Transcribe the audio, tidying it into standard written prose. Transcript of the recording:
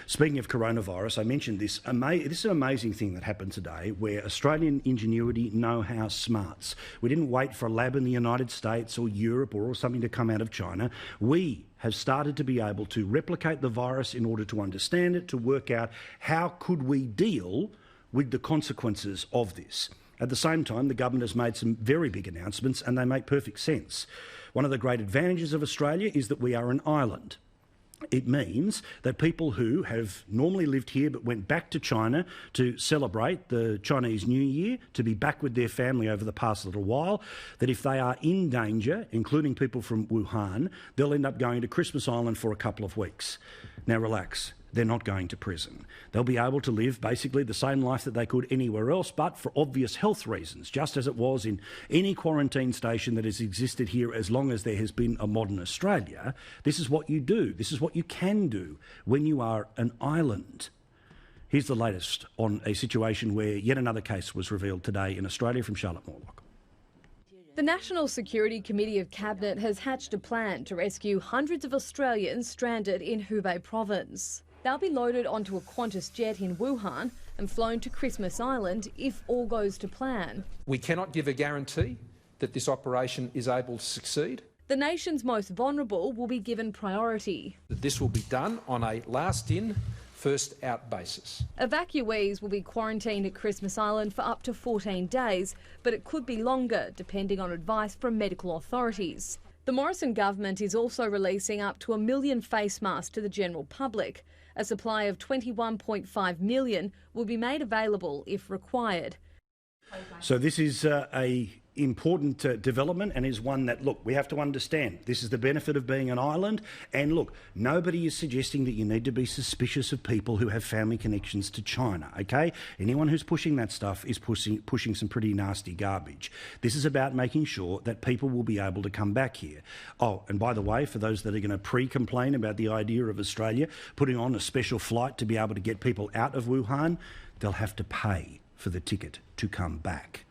Speaking of coronavirus, I mentioned this. This is an amazing thing that happened today where Australian ingenuity, know-how, smarts. We didn't wait for a lab in the United States or Europe or something to come out of China. We have started to be able to replicate the virus in order to understand it, to work out how could we deal with the consequences of this. At the same time, the government has made some very big announcements and they make perfect sense. One of the great advantages of Australia is that we are an island. It means that people who have normally lived here but went back to China to celebrate the Chinese New Year, to be back with their family over the past little while, that if they are in danger, including people from Wuhan, they'll end up going to Christmas Island for a couple of weeks. Now relax. They're not going to prison. They'll be able to live basically the same life that they could anywhere else, but for obvious health reasons, just as it was in any quarantine station that has existed here as long as there has been a modern Australia. This is what you do. This is what you can do when you are an island. Here's the latest on a situation where yet another case was revealed today in Australia from Charlotte Morlock. The National Security Committee of Cabinet has hatched a plan to rescue hundreds of Australians stranded in Hubei province. They'll be loaded onto a Qantas jet in Wuhan and flown to Christmas Island if all goes to plan. We cannot give a guarantee that this operation is able to succeed. The nation's most vulnerable will be given priority. That this will be done on a last-in, first-out basis. Evacuees will be quarantined at Christmas Island for up to 14 days, but it could be longer, depending on advice from medical authorities. The Morrison government is also releasing up to 1 million face masks to the general public. A supply of 21.5 million will be made available if required. So this is a important development and is one that, look, we have to understand. This is the benefit of being an island. And look, nobody is suggesting that you need to be suspicious of people who have family connections to China, okay? Anyone who's pushing that stuff is pushing some pretty nasty garbage. This is about making sure that people will be able to come back here. Oh, and by the way, for those that are going to pre-complain about the idea of Australia putting on a special flight to be able to get people out of Wuhan, they'll have to pay for the ticket to come back.